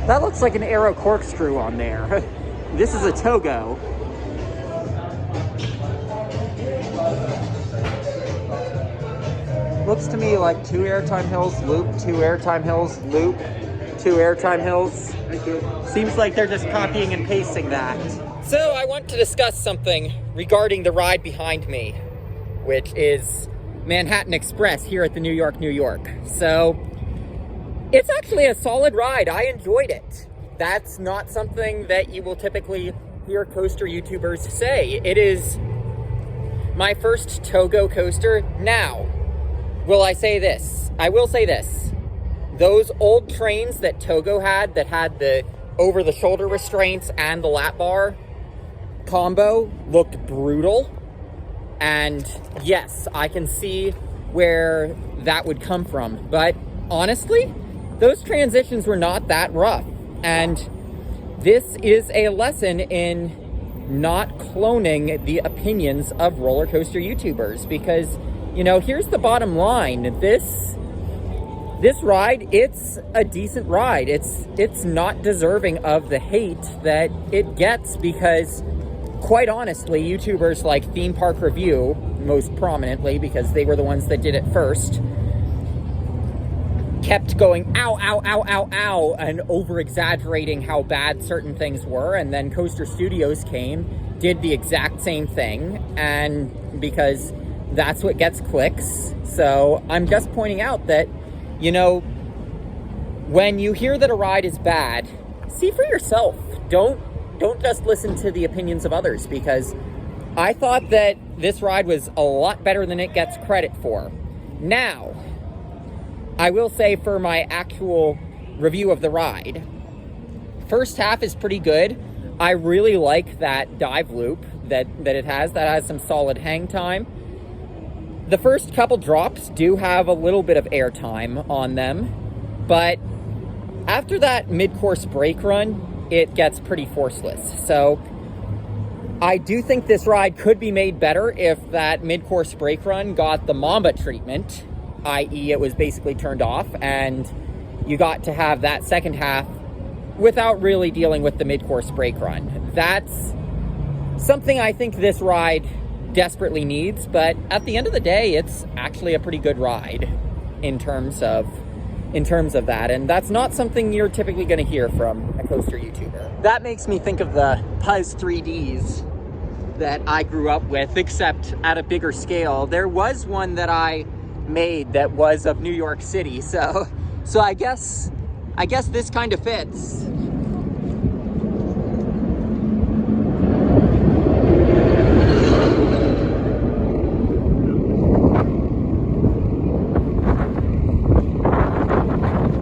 That looks like an arrow corkscrew on there. This is a Togo. Looks to me like 2 airtime hills, loop, 2 airtime hills, loop, 2 airtime hills. Thank you. Seems like they're just copying and pasting that. So I want to discuss something regarding the ride behind me, which is Manhatten Express here at the New York. So it's actually a solid ride. I enjoyed it. That's not something that you will typically hear coaster YouTubers say. It is my first Togo coaster. Now, will I say this? I will say this. Those old trains that Togo had that had the over-the-shoulder restraints and the lap bar combo looked brutal. And yes, I can see where that would come from. But honestly, those transitions were not that rough. And this is a lesson in not cloning the opinions of roller coaster YouTubers, because, you know, here's the bottom line. This ride, it's a decent ride. It's not deserving of the hate that it gets, because quite honestly, YouTubers like Theme Park Review, most prominently because they were the ones that did it first, kept going ow, ow, ow, ow, ow, and over-exaggerating how bad certain things were. And then Coaster Studios came, did the exact same thing, and because that's what gets clicks. So I'm just pointing out that, you know, when you hear that a ride is bad, see for yourself. Don't just listen to the opinions of others, because I thought that this ride was a lot better than it gets credit for. Now, I will say for my actual review of the ride, first half is pretty good. I really like that dive loop that it has. That has some solid hang time. The first couple drops do have a little bit of air time on them, but after that mid-course brake run, it gets pretty forceless. So I do think this ride could be made better if that mid-course brake run got the Mamba treatment, i.e. it was basically turned off, and you got to have that second half without really dealing with the mid-course brake run. That's something I think this ride desperately needs, but at the end of the day, it's actually a pretty good ride in terms of that, and that's not something you're typically going to hear from a coaster YouTuber. That makes me think of the Puzz 3Ds that I grew up with, except at a bigger scale. There was one that I made that was of New York City, so I guess this kind of fits.